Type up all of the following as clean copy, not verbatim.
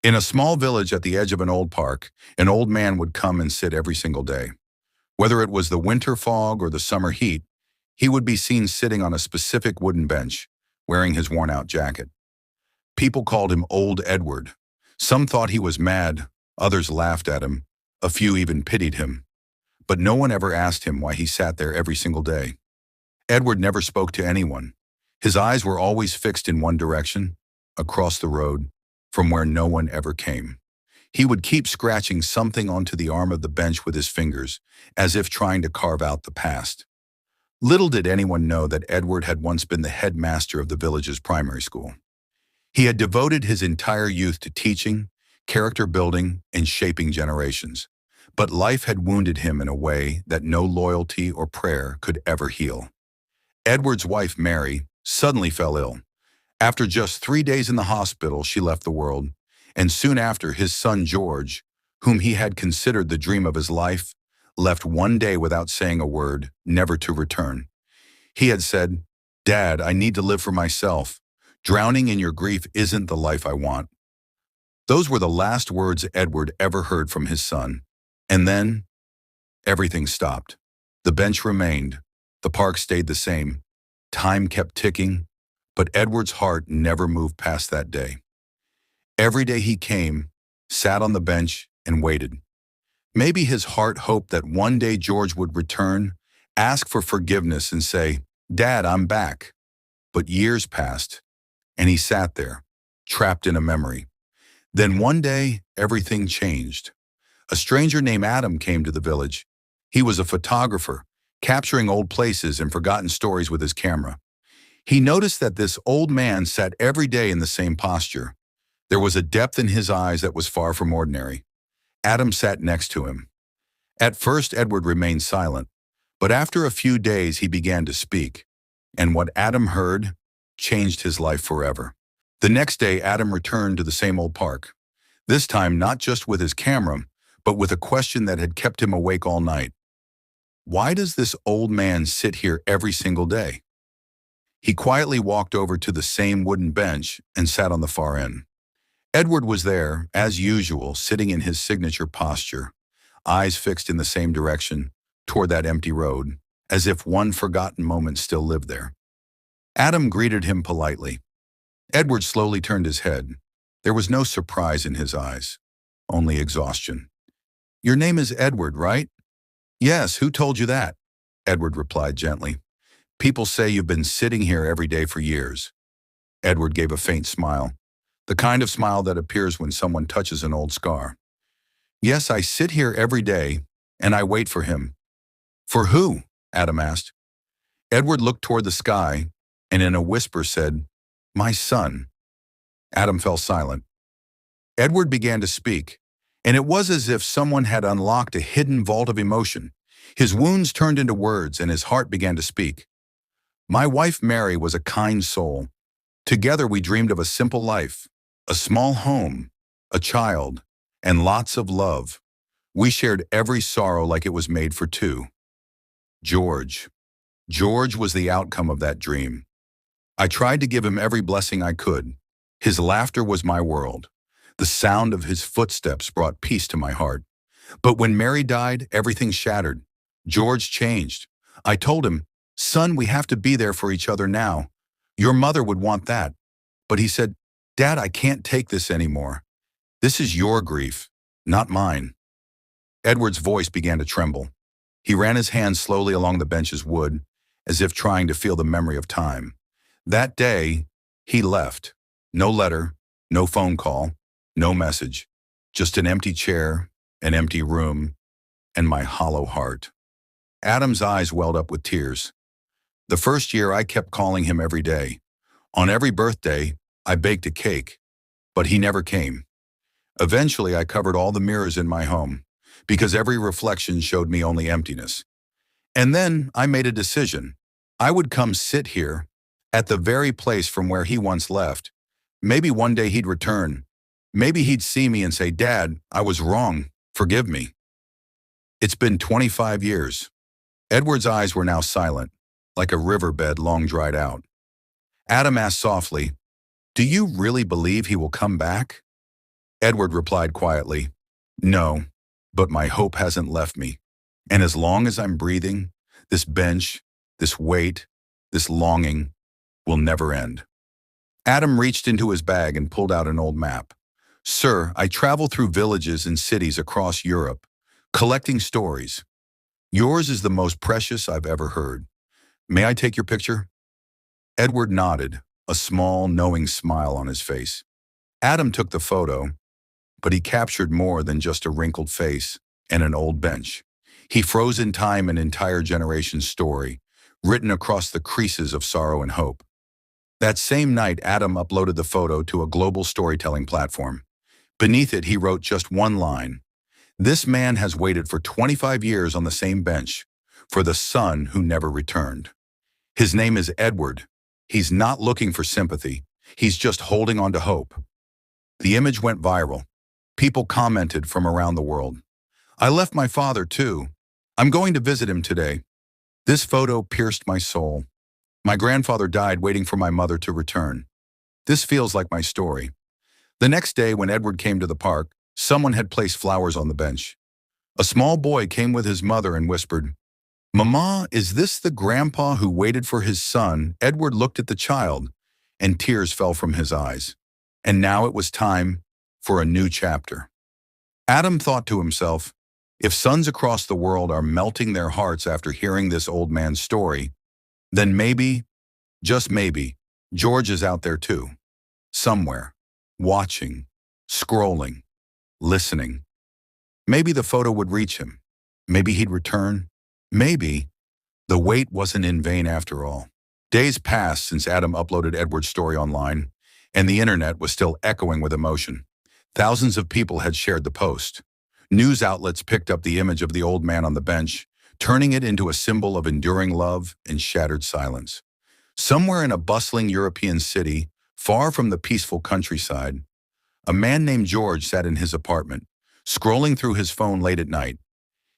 In a small village at the edge of an old park, an old man would come and sit every single day. Whether it was the winter fog or the summer heat, he would be seen sitting on a specific wooden bench, wearing his worn-out jacket. People called him Old Edward. Some thought he was mad, others laughed at him, a few even pitied him. But no one ever asked him why he sat there every single day. Edward never spoke to anyone. His eyes were always fixed in one direction, across the road, from where no one ever came. He would keep scratching something onto the arm of the bench with his fingers, as if trying to carve out the past. Little did anyone know that Edward had once been the headmaster of the village's primary school. He had devoted his entire youth to teaching, character building, and shaping generations. But life had wounded him in a way that no loyalty or prayer could ever heal. Edward's wife, Mary, suddenly fell ill. After just 3 days in the hospital, she left the world, and soon after, his son George, whom he had considered the dream of his life, left one day without saying a word, never to return. He had said, "Dad, I need to live for myself. Drowning in your grief isn't the life I want." Those were the last words Edward ever heard from his son. And then, everything stopped. The bench remained. The park stayed the same. Time kept ticking, but Edward's heart never moved past that day. Every day he came, sat on the bench, and waited. Maybe his heart hoped that one day George would return, ask for forgiveness, and say, "Dad, I'm back." But years passed, and he sat there, trapped in a memory. Then one day, everything changed. A stranger named Adam came to the village. He was a photographer, capturing old places and forgotten stories with his camera. He noticed that this old man sat every day in the same posture. There was a depth in his eyes that was far from ordinary. Adam sat next to him. At first, Edward remained silent, but after a few days he began to speak, and what Adam heard changed his life forever. The next day, Adam returned to the same old park, this time not just with his camera, but with a question that had kept him awake all night. Why does this old man sit here every single day? He quietly walked over to the same wooden bench and sat on the far end. Edward was there, as usual, sitting in his signature posture, eyes fixed in the same direction, toward that empty road, as if one forgotten moment still lived there. Adam greeted him politely. Edward slowly turned his head. There was no surprise in his eyes, only exhaustion. "Your name is Edward, right?" "Yes, who told you that?" Edward replied gently. "People say you've been sitting here every day for years." Edward gave a faint smile, the kind of smile that appears when someone touches an old scar. "Yes, I sit here every day, and I wait for him." "For who?" Adam asked. Edward looked toward the sky, and in a whisper said, "My son." Adam fell silent. Edward began to speak, and it was as if someone had unlocked a hidden vault of emotion. His wounds turned into words, and his heart began to speak. "My wife Mary was a kind soul. Together we dreamed of a simple life, a small home, a child, and lots of love. We shared every sorrow like it was made for two. George. George was the outcome of that dream. I tried to give him every blessing I could. His laughter was my world. The sound of his footsteps brought peace to my heart. But when Mary died, everything shattered. George changed. I told him, 'Son, we have to be there for each other now. Your mother would want that.' But he said, 'Dad, I can't take this anymore. This is your grief, not mine.'" Edward's voice began to tremble. He ran his hands slowly along the bench's wood, as if trying to feel the memory of time. That day, he left. No letter, no phone call, no message. Just an empty chair, an empty room, and my hollow heart. Adam's eyes welled up with tears. The first year, I kept calling him every day. On every birthday, I baked a cake, but he never came. Eventually, I covered all the mirrors in my home, because every reflection showed me only emptiness. And then I made a decision. I would come sit here, at the very place from where he once left. Maybe one day he'd return. Maybe he'd see me and say, "Dad, I was wrong. Forgive me." It's been 25 years. Edward's eyes were now silent, like a riverbed long dried out. Adam asked softly, "Do you really believe he will come back?" Edward replied quietly, "No, but my hope hasn't left me. And as long as I'm breathing, this bench, this weight, this longing will never end." Adam reached into his bag and pulled out an old map. "Sir, I travel through villages and cities across Europe, collecting stories. Yours is the most precious I've ever heard. May I take your picture?" Edward nodded, a small, knowing smile on his face. Adam took the photo, but he captured more than just a wrinkled face and an old bench. He froze in time an entire generation's story, written across the creases of sorrow and hope. That same night, Adam uploaded the photo to a global storytelling platform. Beneath it, he wrote just one line: "This man has waited for 25 years on the same bench, for the son who never returned. His name is Edward. He's not looking for sympathy. He's just holding on to hope." The image went viral. People commented from around the world. "I left my father too. I'm going to visit him today. This photo pierced my soul. My grandfather died waiting for my mother to return. This feels like my story." The next day, when Edward came to the park, someone had placed flowers on the bench. A small boy came with his mother and whispered, "Mama, is this the grandpa who waited for his son?" Edward looked at the child, and tears fell from his eyes. And now it was time for a new chapter. Adam thought to himself, if sons across the world are melting their hearts after hearing this old man's story, then maybe, just maybe, George is out there too. Somewhere, watching, scrolling, listening. Maybe the photo would reach him. Maybe he'd return. Maybe the wait wasn't in vain after all. Days passed since Adam uploaded Edward's story online, and the internet was still echoing with emotion. Thousands of people had shared the post. News outlets picked up the image of the old man on the bench, turning it into a symbol of enduring love and shattered silence. Somewhere in a bustling European city, far from the peaceful countryside, a man named George sat in his apartment, scrolling through his phone late at night.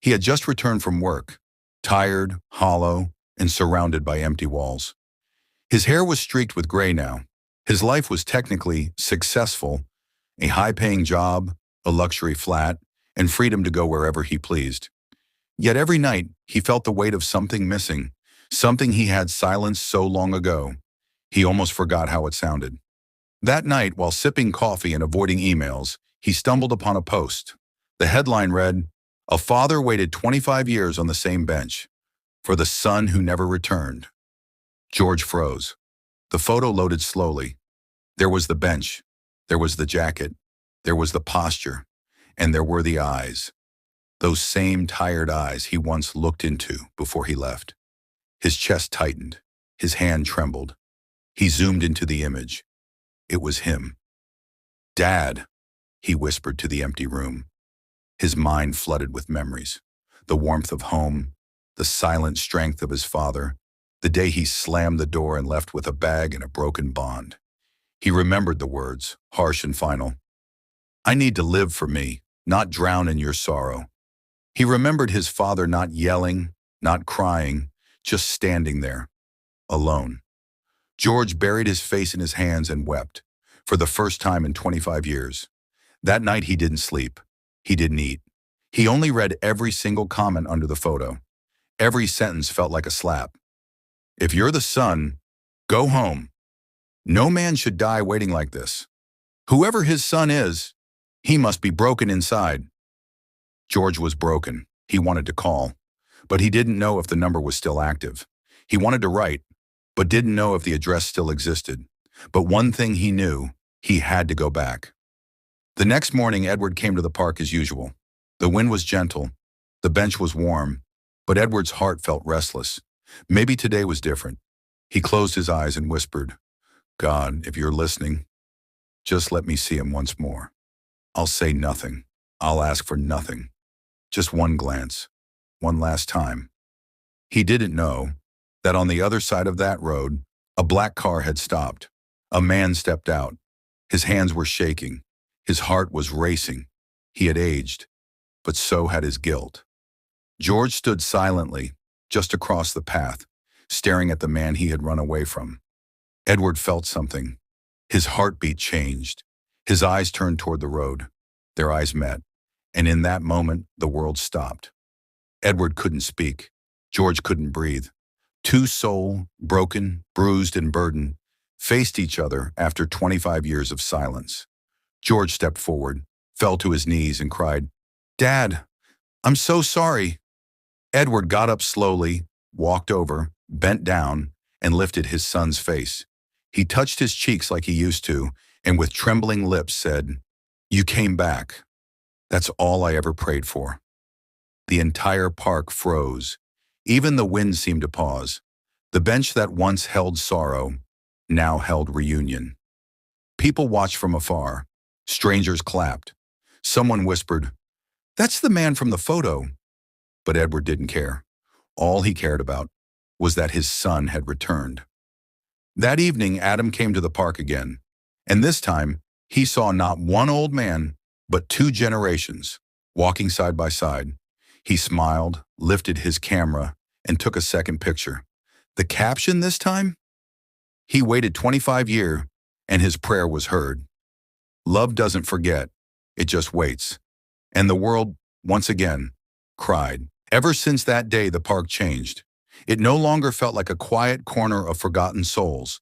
He had just returned from work, tired, hollow, and surrounded by empty walls. His hair was streaked with gray now. His life was technically successful, a high-paying job, a luxury flat, and freedom to go wherever he pleased. Yet every night, he felt the weight of something missing, something he had silenced so long ago. He almost forgot how it sounded. That night, while sipping coffee and avoiding emails, he stumbled upon a post. The headline read, "A father waited 25 years on the same bench for the son who never returned." George froze. The photo loaded slowly. There was the bench. There was the jacket. There was the posture. And there were the eyes. Those same tired eyes he once looked into before he left. His chest tightened. His hand trembled. He zoomed into the image. It was him. "Dad," he whispered to the empty room. His mind flooded with memories. The warmth of home, the silent strength of his father, the day he slammed the door and left with a bag and a broken bond. He remembered the words, harsh and final. "I need to live for me, not drown in your sorrow." He remembered his father not yelling, not crying, just standing there, alone. George buried his face in his hands and wept, for the first time in 25 years. That night he didn't sleep. He didn't eat. He only read every single comment under the photo. Every sentence felt like a slap. "If you're the son, go home. No man should die waiting like this. Whoever his son is, he must be broken inside." George was broken. He wanted to call, but he didn't know if the number was still active. He wanted to write, but didn't know if the address still existed. But one thing he knew, he had to go back. The next morning, Edward came to the park as usual. The wind was gentle. The bench was warm, but Edward's heart felt restless. Maybe today was different. He closed his eyes and whispered, "God, if you're listening, just let me see him once more. I'll say nothing. I'll ask for nothing. Just one glance. One last time." He didn't know that on the other side of that road, a black car had stopped. A man stepped out. His hands were shaking. His heart was racing. He had aged, but so had his guilt. George stood silently, just across the path, staring at the man he had run away from. Edward felt something. His heartbeat changed. His eyes turned toward the road. Their eyes met, and in that moment, the world stopped. Edward couldn't speak. George couldn't breathe. Two souls, broken, bruised, and burdened, faced each other after 25 years of silence. George stepped forward, fell to his knees, and cried, "Dad, I'm so sorry." Edward got up slowly, walked over, bent down, and lifted his son's face. He touched his cheeks like he used to, and with trembling lips said, "You came back. That's all I ever prayed for." The entire park froze. Even the wind seemed to pause. The bench that once held sorrow now held reunion. People watched from afar. Strangers clapped. Someone whispered, "That's the man from the photo." But Edward didn't care. All he cared about was that his son had returned. That evening, Adam came to the park again, and this time he saw not one old man, but two generations, walking side by side. He smiled, lifted his camera, and took a second picture. The caption this time? He waited 25 years, and his prayer was heard. Love doesn't forget, it just waits. And the world, once again, cried. Ever since that day, the park changed. It no longer felt like a quiet corner of forgotten souls.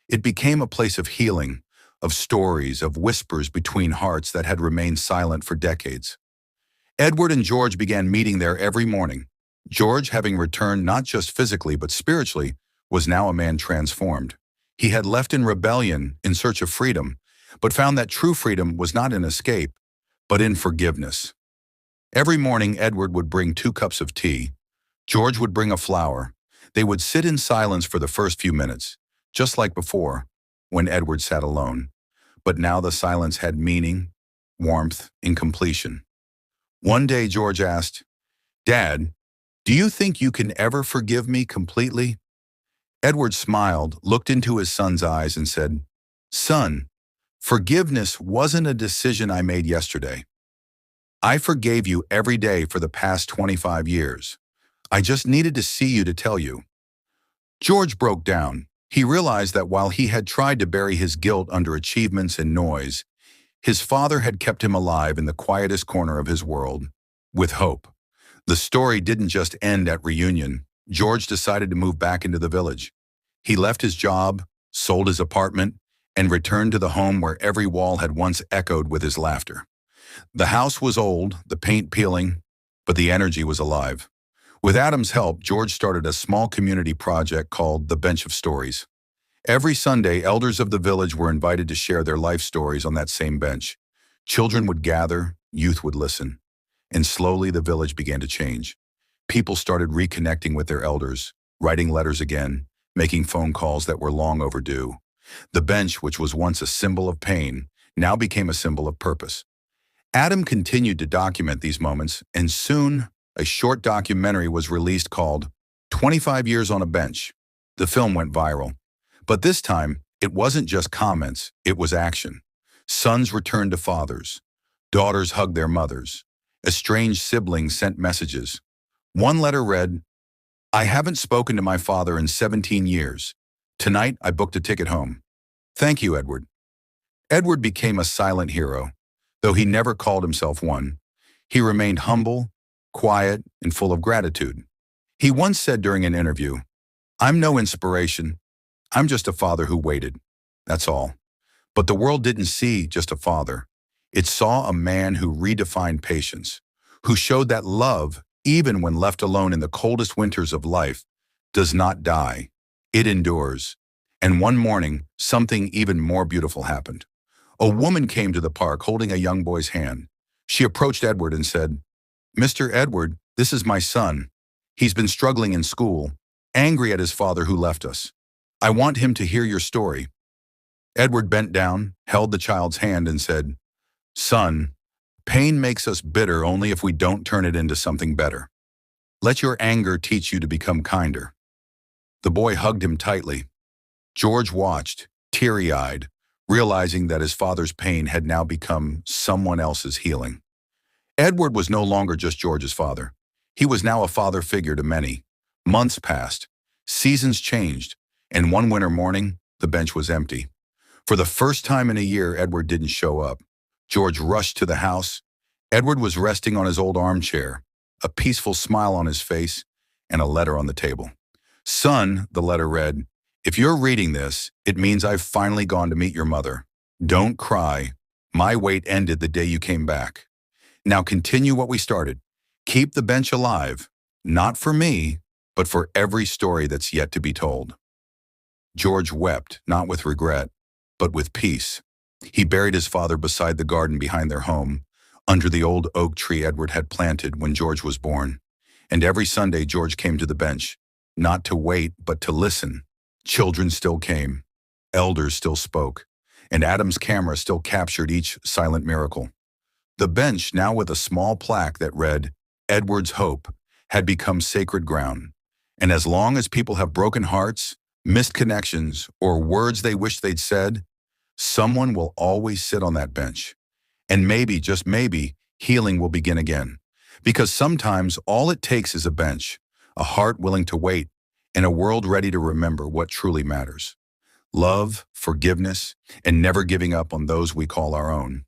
It became a place of healing, of stories, of whispers between hearts that had remained silent for decades. Edward and George began meeting there every morning. George, having returned not just physically but spiritually, was now a man transformed. He had left in rebellion in search of freedom, but found that true freedom was not in escape, but in forgiveness. Every morning, Edward would bring 2 cups of tea. George would bring a flower. They would sit in silence for the first few minutes, just like before, when Edward sat alone. But now the silence had meaning, warmth, and completion. One day, George asked, "Dad, do you think you can ever forgive me completely?" Edward smiled, looked into his son's eyes, and said, "Son, forgiveness wasn't a decision I made yesterday. I forgave you every day for the past 25 years. I just needed to see you to tell you." George broke down. He realized that while he had tried to bury his guilt under achievements and noise, his father had kept him alive in the quietest corner of his world, with hope. The story didn't just end at reunion. George decided to move back into the village. He left his job, sold his apartment, and returned to the home where every wall had once echoed with his laughter. The house was old, the paint peeling, but the energy was alive. With Adam's help, George started a small community project called the Bench of Stories. Every Sunday, elders of the village were invited to share their life stories on that same bench. Children would gather, youth would listen, and slowly the village began to change. People started reconnecting with their elders, writing letters again, making phone calls that were long overdue. The bench, which was once a symbol of pain, now became a symbol of purpose. Adam continued to document these moments, and soon a short documentary was released called 25 Years on a Bench. The film went viral. But this time, it wasn't just comments, it was action. Sons returned to fathers. Daughters hugged their mothers. Estranged siblings sent messages. One letter read, "I haven't spoken to my father in 17 years. Tonight, I booked a ticket home. Thank you, Edward." Edward became a silent hero, though he never called himself one. He remained humble, quiet, and full of gratitude. He once said during an interview, "I'm no inspiration. I'm just a father who waited. That's all." But the world didn't see just a father. It saw a man who redefined patience, who showed that love, even when left alone in the coldest winters of life, does not die. It endures. And one morning, something even more beautiful happened. A woman came to the park holding a young boy's hand. She approached Edward and said, "Mr. Edward, this is my son. He's been struggling in school, angry at his father who left us. I want him to hear your story." Edward bent down, held the child's hand, and said, "Son, pain makes us bitter only if we don't turn it into something better. Let your anger teach you to become kinder." The boy hugged him tightly. George watched, teary-eyed, realizing that his father's pain had now become someone else's healing. Edward was no longer just George's father. He was now a father figure to many. Months passed, seasons changed, and one winter morning, the bench was empty. For the first time in a year, Edward didn't show up. George rushed to the house. Edward was resting on his old armchair, a peaceful smile on his face, and a letter on the table. "Son," the letter read, "if you're reading this, it means I've finally gone to meet your mother. Don't cry. My wait ended the day you came back. Now continue what we started. Keep the bench alive, not for me, but for every story that's yet to be told." George wept, not with regret, but with peace. He buried his father beside the garden behind their home, under the old oak tree Edward had planted when George was born. And every Sunday George came to the bench, not to wait, but to listen. Children still came, elders still spoke, and Adam's camera still captured each silent miracle. The bench, now with a small plaque that read, "Edward's Hope," had become sacred ground. And as long as people have broken hearts, missed connections, or words they wish they'd said, someone will always sit on that bench. And maybe, just maybe, healing will begin again. Because sometimes all it takes is a bench, a heart willing to wait, and a world ready to remember what truly matters. Love, forgiveness, and never giving up on those we call our own.